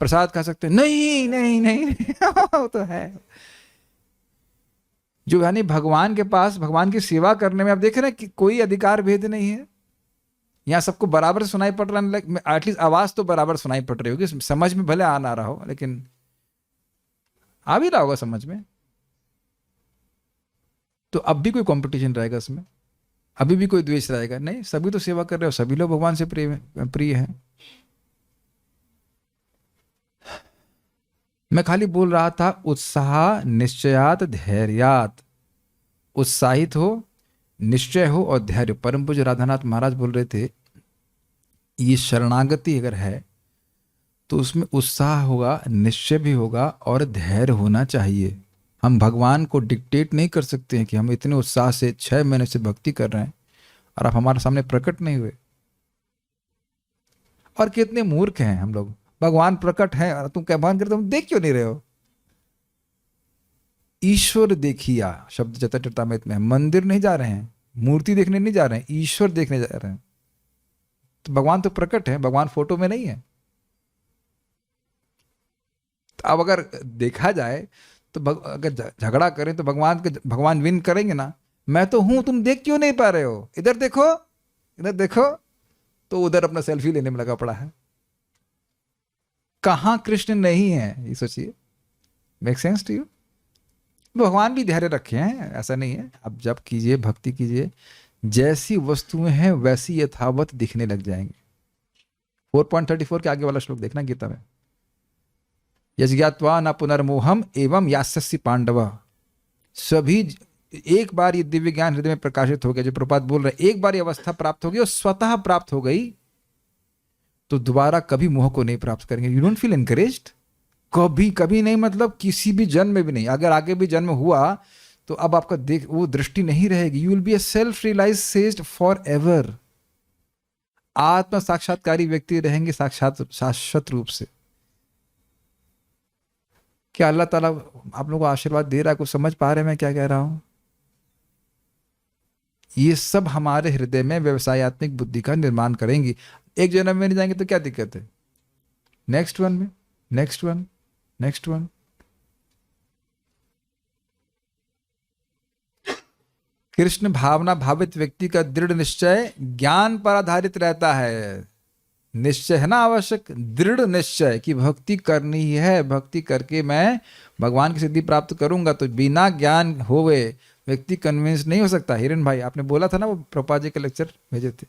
[SPEAKER 1] प्रसाद खा सकते हैं। नहीं नहीं नहीं, वो तो है जो, यानी भगवान के पास भगवान की सेवा करने में आप देख रहे हैं कि कोई अधिकार भेद नहीं है। यहाँ सबको बराबर सुनाई पड़ रहा है, एटलीस्ट आवाज तो बराबर सुनाई पड़ रही होगी, समझ में भले आ ना रहा हो, लेकिन आ भी रहा होगा समझ में। तो अब भी कोई कंपटीशन रहेगा इसमें? अभी भी कोई द्वेष रहेगा? नहीं, सभी तो सेवा कर रहे हो, सभी लोग भगवान से प्रिय हैं। मैं खाली बोल रहा था उत्साह निश्चयात धैर्यात, उत्साहित हो, निश्चय हो और धैर्य। परम पूज्य राधानाथ महाराज बोल रहे थे ये शरणागति अगर है तो उसमें उत्साह होगा, निश्चय भी होगा और धैर्य होना चाहिए। हम भगवान को डिक्टेट नहीं कर सकते हैं कि हम इतने उत्साह से 6 महीने से भक्ति कर रहे हैं और आप हमारे सामने प्रकट नहीं हुए। और कितने मूर्ख हैं हम लोग, भगवान प्रकट है और तुम क्या भगवान करते, तुम देख क्यों नहीं रहे हो? ईश्वर देखिया शब्द चतुर्थामृत में, मंदिर नहीं जा रहे हैं, मूर्ति देखने नहीं जा रहे हैं, ईश्वर देखने जा रहे हैं। तो भगवान तो प्रकट है, भगवान फोटो में नहीं है। तो अब अगर देखा जाए तो अगर झगड़ा करें तो भगवान विन करेंगे ना। मैं तो हूं, तुम देख क्यों नहीं पा रहे हो? इधर देखो, इधर देखो, तो उधर अपना सेल्फी लेने में लगा पड़ा है। कहां कृष्ण नहीं है ये सोचिए। Make sense to you? भगवान भी धैर्य रखे हैं, ऐसा नहीं है। अब जब कीजिए, भक्ति कीजिए, जैसी वस्तुएं हैं वैसी यथावत दिखने लग जाएंगे। 4.34 के आगे वाला श्लोक देखना गीता में, यज्ञात्वा न पुनर्मोहम एवं यास्यसि पांडव। सभी एक बार ये दिव्य ज्ञान हृदय में प्रकाशित हो गया, जो प्रपात बोल रहे हैं, एक बार ये अवस्था प्राप्त हो गई और स्वतः प्राप्त हो गई, तो दोबारा कभी मोह को नहीं प्राप्त करेंगे। You don't feel encouraged? कभी कभी नहीं, मतलब किसी भी जन्म में भी नहीं। अगर आगे भी जन्म हुआ तो अब आपका देख वो दृष्टि नहीं रहेगी। You will be a self realised forever. आत्म साक्षात्कारी व्यक्ति रहेंगे शाश्वत रूप से। क्या अल्लाह ताला आप लोगों को आशीर्वाद दे रहा है? कुछ समझ पा रहे हैं मैं क्या कह रहा हूं? ये सब हमारे हृदय में व्यवसायत्मक बुद्धि का निर्माण करेंगी। एक जन्म में नहीं जाएंगे तो क्या दिक्कत है? नेक्स्ट वन में, next one, next one. Krishna भावना भावित व्यक्ति का दृढ़ निश्चय ज्ञान पर आधारित रहता है। निश्चय है ना आवश्यक, दृढ़ निश्चय कि भक्ति करनी ही है, भक्ति करके मैं भगवान की सिद्धि प्राप्त करूंगा। तो बिना ज्ञान होवे व्यक्ति कन्विंस नहीं हो सकता। हिरन भाई आपने बोला था ना, वो प्रभुपाद जी के लेक्चर भेजे थे,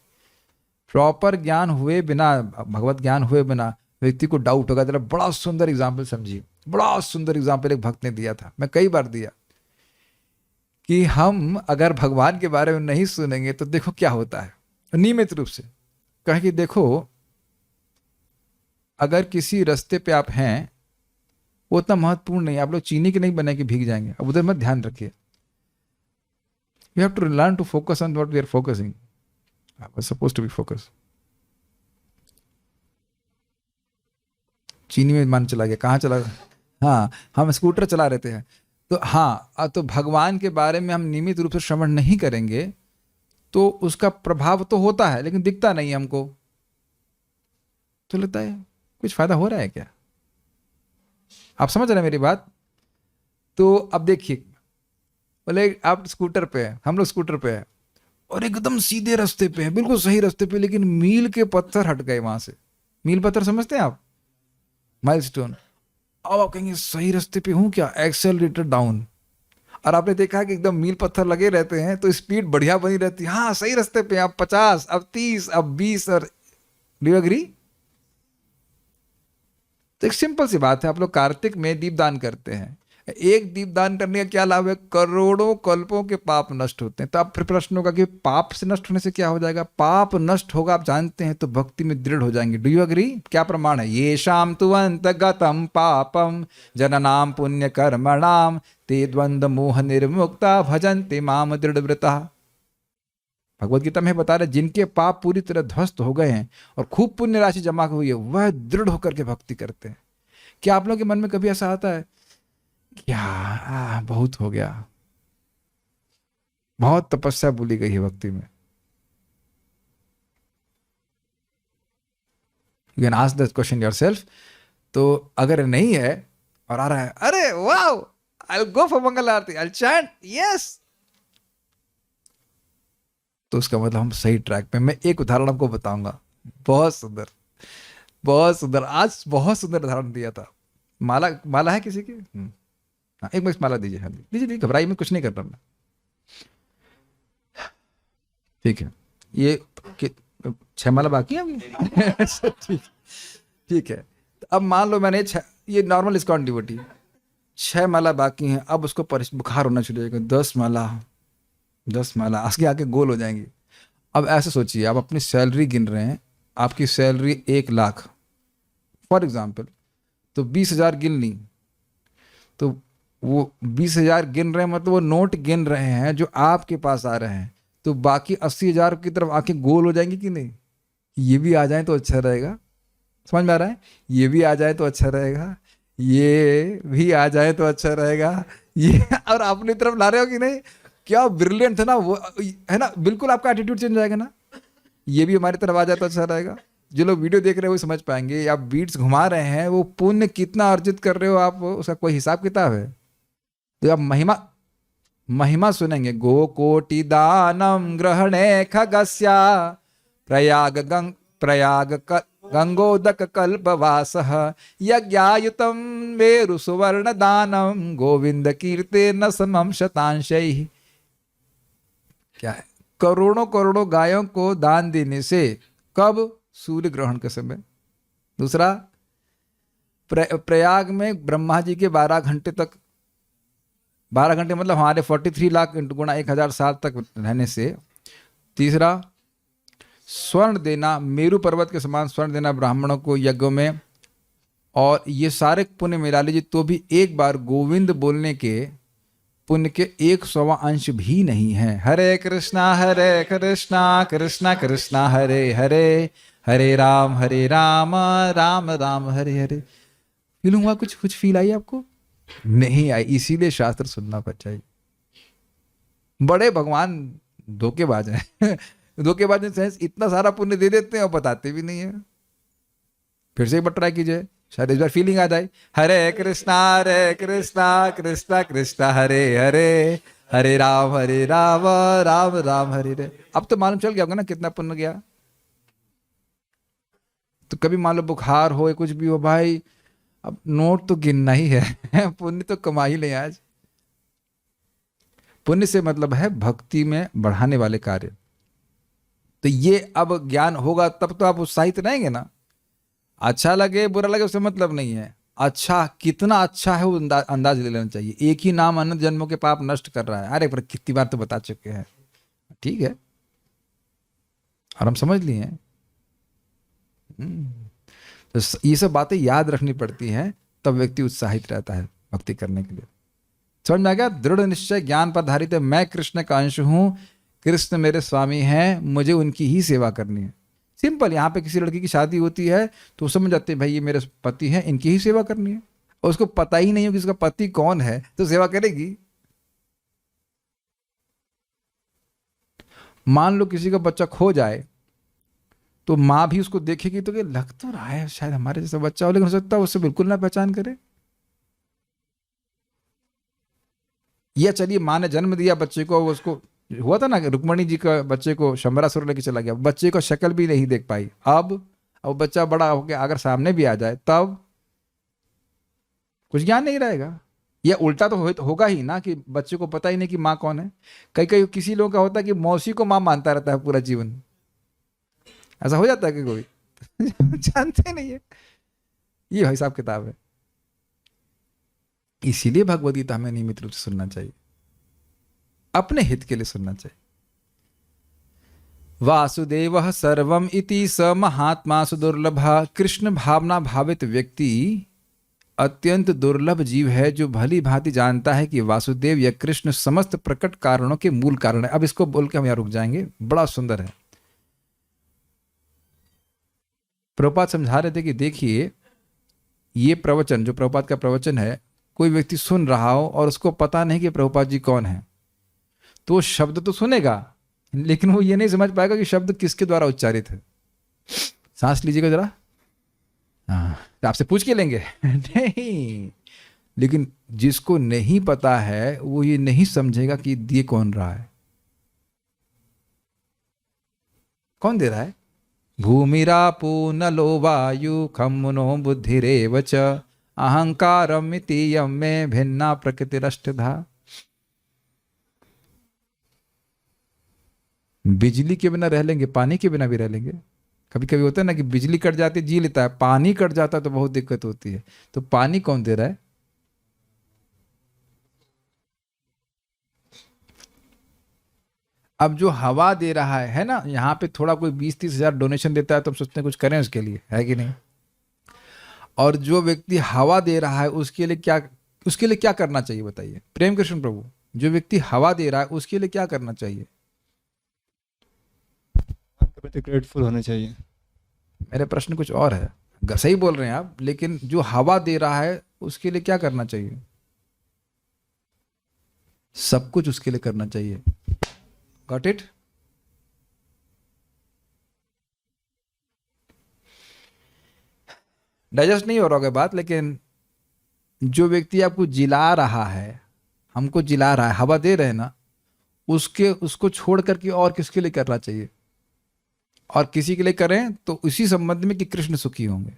[SPEAKER 1] प्रॉपर ज्ञान हुए बिना, भगवत ज्ञान हुए बिना व्यक्ति को डाउट होगा। जरा बड़ा सुंदर एग्जाम्पल समझिए, बड़ा सुंदर एग्जाम्पल एक भक्त ने दिया था, मैं कई बार दिया, कि हम अगर भगवान के बारे में नहीं सुनेंगे तो देखो क्या होता है नियमित रूप से। कहे कि देखो अगर किसी रास्ते पे आप हैं, वो उतना महत्वपूर्ण नहीं, आप लोग चीनी के नहीं बने कि भीग जाएंगे, अब उधर मत ध्यान रखिए। We have to learn to focus on what we are focusing, suppose to be focus. चीनी में मन चला गया, कहाँ चला गया? हाँ, हम स्कूटर चला रहे थे, तो हाँ, तो भगवान के बारे में हम नियमित रूप से श्रवण नहीं करेंगे तो उसका प्रभाव तो होता है लेकिन दिखता नहीं है हमको। तो लगता है कुछ फायदा हो रहा है क्या? आप समझ रहे हैं मेरी बात? तो अब देखिए, बोले आप स्कूटर पे हैं, हम लोग स्कूटर पे हैं और एकदम सीधे रास्ते पे हैं, बिल्कुल सही रास्ते पे, लेकिन मील के पत्थर हट गए वहां से। मील पत्थर समझते हैं आप? माइलस्टोन। अब आप कहेंगे सही रास्ते पे हूं क्या? Accelerator down. और आपने देखा कि एकदम मील पत्थर लगे रहते हैं तो स्पीड बढ़िया बनी रहती है। हाँ सही रास्ते पे, अब 50, अब 30, अब 20, और डू यू एग्री? तो एक सिंपल सी बात है, आप लोग कार्तिक में दीपदान करते हैं, एक दीपदान करने का क्या लाभ है? करोड़ों कल्पों के पाप नष्ट होते हैं। तो अब फिर प्रश्न होगा कि पाप से नष्ट होने से क्या हो जाएगा? पाप नष्ट होगा, आप जानते हैं, तो भक्ति में दृढ़ हो जाएंगे। Do you agree? क्या प्रमाण है? ये शाम तु अंतगतम पापम जननाम पुण्य कर्मणाम ते द्वंद्व मोह निर्मुक्ता भजन्ते माम दृढ़व्रता। भगवत गीता में बता रहे जिनके पाप पूरी तरह ध्वस्त हो गए हैं और खूब पुण्य राशि जमा हुई है, वह दृढ़ होकर के भक्ति करते हैं। क्या आप लोगों के मन में कभी ऐसा आता है क्या बहुत हो गया, बहुत तपस्या भूली गई है भक्ति में? You can ask that question yourself. तो अगर नहीं है और आ रहा है, अरे wow, I will go for Mangal Aarti, I will chant, yes, तो उसका मतलब हम सही ट्रैक पे। मैं एक उदाहरण आपको बताऊंगा, बहुत सुंदर, बहुत सुंदर। आज बहुत सुंदर उदाहरण दिया था। माला, माला है किसी की? हाँ, एक मिनट माला दीजिए। हाँ दीजिए दीजिए, घबराइए, मैं कुछ नहीं कर रहा मैं। ठीक है, ये 6 माला बाकी है अभी? ठीक, ठीक है। तो अब मान लो मैंने ये नॉर्मल इस्कॉन डिवोटी 6 माला बाकी हैं, अब उसको बुखार होना शुरू हो जाएगा, 10 माला, 10 माला, आगे आके गोल हो जाएंगी। अब ऐसे सोचिए, आप अपनी सैलरी गिन रहे हैं, आपकी सैलरी 1 लाख फॉर एग्जाम्पल, तो 20,000 गिन ली, तो वो 20,000 गिन रहे हैं, मतलब वो नोट गिन रहे हैं जो आपके पास आ रहे हैं, तो बाकी 80,000 की तरफ आके गोल हो जाएंगे कि नहीं? ये भी आ जाए तो अच्छा रहेगा, समझ में आ रहा है? ये भी आ जाए तो अच्छा रहेगा, ये भी आ जाए तो अच्छा रहेगा, ये, और अपनी तरफ ला रहे हो कि नहीं? क्या ब्रिलियंट है ना वो, है ना? बिल्कुल आपका एटीट्यूड चेंज हो जाएगा ना। ये भी हमारी तरफ आ जाए तो अच्छा रहेगा। जो लोग वीडियो देख रहे हैं वो समझ पाएंगे, आप बीट्स घुमा रहे हैं, वो पुण्य कितना अर्जित कर रहे हो आप, उसका कोई हिसाब किताब है? तो आप महिमा, महिमा सुनेंगे। गो कोटि दानम ग्रहणे खगस्या प्रयाग गंगोदक कल्पवासः यज्ञायुतम मेरु सुवर्ण दानम गोविंद कीर्ते न समम शतांशैः। क्या है? करोड़ों करोड़ों गायों को दान देने से। कब? सूर्य ग्रहण के समय। दूसरा, प्रयाग में ब्रह्मा जी के 12 घंटे तक 12 घंटे मतलब हमारे 43 लाख गुणा 1000 साल तक रहने से। तीसरा, स्वर्ण देना, मेरू पर्वत के समान स्वर्ण देना ब्राह्मणों को यज्ञों में। और ये सारे पुण्य मिला लीजिए तो भी एक बार गोविंद बोलने के पुण्य के 100वां अंश भी नहीं है। हरे कृष्णा कृष्णा कृष्णा हरे हरे, हरे राम राम राम हरे हरे। फील हुआ? कुछ फील आई आपको? नहीं आई। इसीलिए शास्त्र सुनना चाहिए। बड़े भगवान धोखेबाज हैं। धोखेबाज इन सेंस इतना सारा पुण्य दे देते हैं और बताते भी नहीं है। फिर से एक बार ट्राई कीजिए, शायद इस बार फीलिंग आ जाए। हरे कृष्णा कृष्णा कृष्णा हरे हरे, हरे राम राम राम हरे हरे। अब तो मालूम चल गया होगा ना कितना पुण्य गया। तो कभी मान लो बुखार हो या कुछ भी हो भाई, अब नोट तो गिनना ही है। पुण्य तो कमा ही ले आज। पुण्य से मतलब है भक्ति में बढ़ाने वाले कार्य। तो ये अब ज्ञान होगा तब तो आप उत्साहित रहेंगे ना। अच्छा लगे बुरा लगे उससे मतलब नहीं है, अच्छा कितना अच्छा है वो अंदाज ले लेना चाहिए। एक ही नाम अनंत जन्मों के पाप नष्ट कर रहा है, अरे पर कितनी बार तो बता चुके हैं, ठीक है, और हम समझ लिए हैं। तो ये सब बातें याद रखनी पड़ती हैं, तब व्यक्ति उत्साहित रहता है भक्ति करने के लिए। समझ में आ गया? दृढ़ निश्चय ज्ञान पर आधारित है। मैं कृष्ण का अंश हूं, कृष्ण मेरे स्वामी हैं, मुझे उनकी ही सेवा करनी है। सिंपल। यहाँ पे किसी लड़की की शादी होती है तो समझ जाते हैं भाई ये मेरे पति हैं, इनकी ही सेवा करनी है। और उसको पता ही नहीं हो कि इसका पति कौन है तो सेवा करेगी। मान लो किसी का बच्चा खो जाए तो माँ भी उसको देखेगी तो लग तो रहा है शायद हमारे जैसा बच्चा हो, लेकिन हो सकता है उससे बिल्कुल ना पहचान करे। या चलिए माँ ने जन्म दिया बच्चे को, उसको हुआ था ना रुक्मणी जी का बच्चे को शंबरासुर लेके चला गया, बच्चे को शक्ल भी नहीं देख पाई। अब बच्चा बड़ा हो गया, अगर सामने भी आ जाए तब कुछ ज्ञान नहीं रहेगा। या उल्टा तो होगा ही ना कि बच्चे को पता ही नहीं कि माँ कौन है। कई कई किसी लोगों का होता है कि मौसी को माँ मानता रहता है पूरा जीवन। ऐसा हो जाता है कि कोई जानते नहीं है। ये हिसाब किताब है। इसीलिए भगवद गीता हमें नियमित रूप से सुनना चाहिए, अपने हित के लिए सुनना चाहिए। वासुदेव सर्वम इति स महात्मा सुदुर्लभ। कृष्ण भावना भावित व्यक्ति अत्यंत दुर्लभ जीव है, जो भली भांति जानता है कि वासुदेव या कृष्ण समस्त प्रकट कारणों के मूल कारण है। अब इसको बोल के हम यहां रुक जाएंगे, बड़ा सुंदर है। प्रभुपाद समझा रहे थे कि देखिए ये प्रवचन, जो प्रभुपाद का प्रवचन है, कोई व्यक्ति सुन रहा हो और उसको पता नहीं कि प्रभुपाद जी कौन है, तो शब्द तो सुनेगा लेकिन वो ये नहीं समझ पाएगा कि शब्द किसके द्वारा उच्चारित है। सांस लीजिएगा जरा। हाँ, आपसे पूछ के लेंगे नहीं, लेकिन जिसको नहीं पता है वो ये नहीं समझेगा कि दिए कौन रहा है, कौन दे रहा है। भूमिरापो नलो वायु खम्मुनो बुद्धिरेव च अहंकारमिति यम में भिन्ना प्रकृतिरष्टधा। बिजली के बिना रह लेंगे, पानी के बिना भी रह लेंगे। कभी कभी होता है ना कि बिजली कट जाती है जी लेता है, पानी कट जाता है तो बहुत दिक्कत होती है। तो पानी कौन दे रहा है? अब जो हवा दे रहा है ना, यहाँ पे थोड़ा कोई 20-30 हजार डोनेशन देता है तो हम सोचते हैं कुछ करें उसके लिए, है कि नहीं। और जो व्यक्ति हवा दे रहा है उसके लिए क्या करना चाहिए बताइए प्रेम कृष्ण प्रभु। जो व्यक्ति हवा दे रहा है उसके लिए क्या करना चाहिए?
[SPEAKER 3] ग्रेटफुल होना चाहिए।
[SPEAKER 1] मेरे प्रश्न कुछ और है, सही बोल रहे हैं आप, लेकिन जो हवा दे रहा है उसके लिए क्या करना चाहिए? सब कुछ उसके लिए करना चाहिए। Got it? डाइजेस्ट नहीं हो रहा होगा बात, लेकिन जो व्यक्ति आपको जिला रहा है, हमको जिला रहा है, हवा दे रहे हैं ना, उसको छोड़ करके और किसके लिए करना चाहिए? और किसी के लिए करें तो उसी संबंध में कि कृष्ण सुखी होंगे।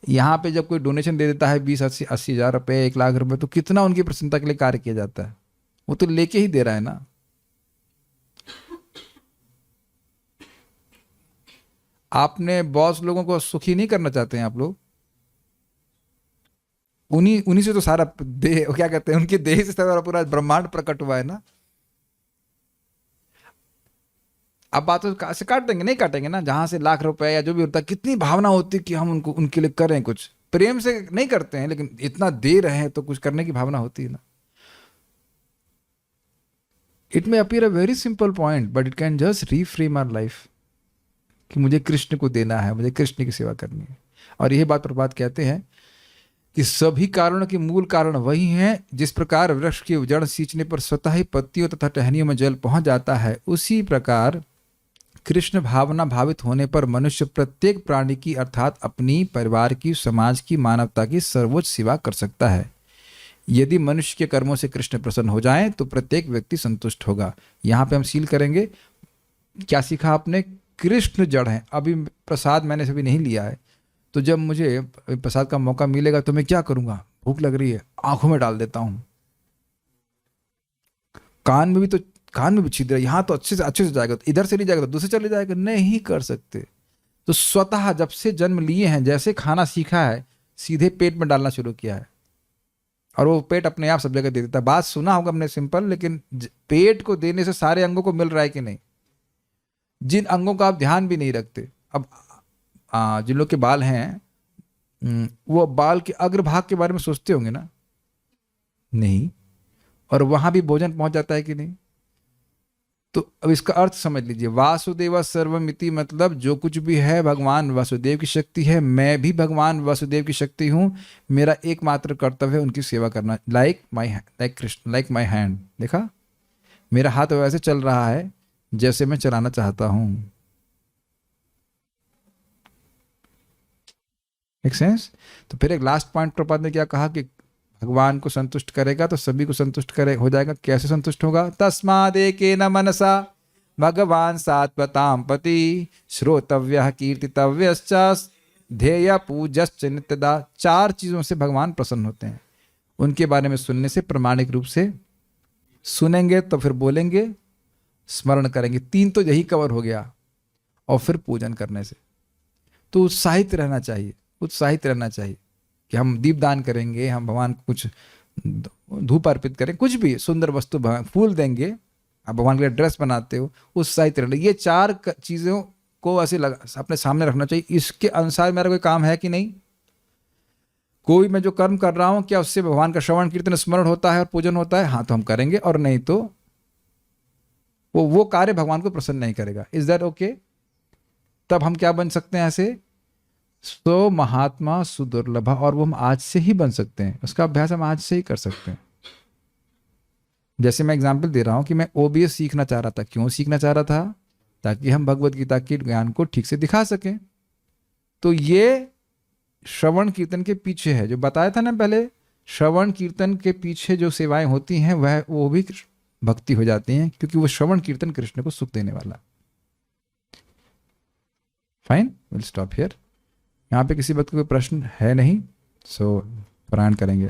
[SPEAKER 1] यहां पे जब कोई डोनेशन दे देता है 20-80 हजार रुपए, 1 लाख रुपए, तो कितना उनकी प्रसन्नता के लिए कार्य किया जाता है। वो तो लेके ही दे रहा है ना। आपने बॉस लोगों को सुखी नहीं करना चाहते हैं आप लोग, उन्हीं उन्हीं से तो सारा देह, क्या कहते हैं, उनके देह से सारा पूरा ब्रह्मांड प्रकट हुआ है ना। अब बात तो से काट देंगे, नहीं काटेंगे ना, जहां से लाख रुपए या जो भी होता है, कितनी भावना होती है कि हम उनको उनके लिए करें, कुछ प्रेम से नहीं करते हैं, लेकिन इतना दे रहे हैं तो कुछ करने की भावना होती है ना। It may appear a very simple point but it can just reframe our life कि मुझे कृष्ण को देना है, मुझे कृष्ण की सेवा करनी है। और यही बात प्रभुपाद कहते हैं कि सभी कारणों के मूल कारण वही हैं। जिस प्रकार वृक्ष की जड़ सींचने पर स्वतः ही पत्तियों तथा टहनियों में जल पहुंच जाता है, उसी प्रकार कृष्ण भावना भावित होने पर मनुष्य प्रत्येक प्राणी की अर्थात अपनी, परिवार की, समाज की, मानवता की सर्वोच्च सेवा कर सकता है। यदि मनुष्य के कर्मों से कृष्ण प्रसन्न हो जाएं तो प्रत्येक व्यक्ति संतुष्ट होगा। यहाँ पे हम सील करेंगे। क्या सीखा आपने? कृष्ण जड़ है। अभी प्रसाद मैंने अभी नहीं लिया है, तो जब मुझे प्रसाद का मौका मिलेगा तो मैं क्या करूँगा? भूख लग रही है, आंखों में डाल देता हूँ। कान में भी तो, कान में भी छिद्र है, यहाँ तो अच्छे से जाएगा, तो इधर से नहीं जाएगा तो दूसरे चले जाएगा, नहीं कर सकते। तो स्वतः जब से जन्म लिए हैं, जैसे खाना सीखा है, सीधे पेट में डालना शुरू किया है, और वो पेट अपने आप सब जगह दे देता है। बात सुना होगा हमने सिंपल, लेकिन पेट को देने से सारे अंगों को मिल रहा है कि नहीं? जिन अंगों का आप ध्यान भी नहीं रखते, अब जिन लोग के बाल हैं, वो बाल के अग्रभाग के बारे में सोचते होंगे ना? नहीं। और वहां भी भोजन पहुंच जाता है कि नहीं? तो अब इसका अर्थ समझ लीजिए, वासुदेव सर्वमिति मतलब जो कुछ भी है भगवान वासुदेव की शक्ति है, मैं भी भगवान वासुदेव की शक्ति हूँ। मेरा एकमात्र कर्तव्य है उनकी सेवा करना। Like Krishna, like my hand. देखा, मेरा हाथ वैसे चल रहा है जैसे मैं चलाना चाहता हूँ। Make sense? तो फिर एक लास्ट पॉइंट प्रपात ने क्या कहा कि भगवान को संतुष्ट करेगा तो सभी को संतुष्ट करे हो जाएगा। कैसे संतुष्ट होगा? तस्मादेकेन मनसा भगवान सात्वताम पति श्रोतव्यः कीर्तितव्यश्च ध्येय पूजश्च नित्यदा। 4 चीजों से भगवान प्रसन्न होते हैं। उनके बारे में सुनने से, प्रामाणिक रूप से सुनेंगे तो फिर बोलेंगे, स्मरण करेंगे, 3 तो यही कवर हो गया। और फिर पूजन करने से तो उत्साहित रहना चाहिए, उत्साहित रहना चाहिए कि हम दीपदान करेंगे, हम भगवान को कुछ धूप अर्पित करें, कुछ भी सुंदर वस्तु, फूल देंगे, आप भगवान के लिए ड्रेस बनाते हो, उत्साहित रहना। ये 4 चीज़ों को ऐसे अपने सामने रखना चाहिए। इसके अनुसार मेरा कोई काम है कि नहीं? कोई मैं जो कर्म कर रहा हूँ, क्या उससे भगवान का श्रवण कीर्तन स्मरण होता है और पूजन होता है? हाँ, तो हम करेंगे, और नहीं तो वो कार्य भगवान को प्रसन्न नहीं करेगा। Is that okay? तब हम क्या बन सकते हैं ऐसे? सो महात्मा सुदुर्लभ, और वो हम आज से ही बन सकते हैं। उसका अभ्यास हम आज से ही कर सकते हैं। जैसे मैं एग्जांपल दे रहा हूं कि मैं ओबीएस सीखना चाह रहा था। क्यों सीखना चाह रहा था? ताकि हम भगवत गीता के ज्ञान को ठीक से दिखा सकें। तो ये श्रवण कीर्तन के पीछे है, जो बताया था ना पहले, श्रवण कीर्तन के पीछे जो सेवाएं होती हैं वो भी भक्ति हो जाती हैं, क्योंकि वो श्रवण कीर्तन कृष्ण को सुख देने वाला। Fine, will stop here. यहाँ पे किसी बात का कोई प्रश्न है नहीं? सो पारायण करेंगे।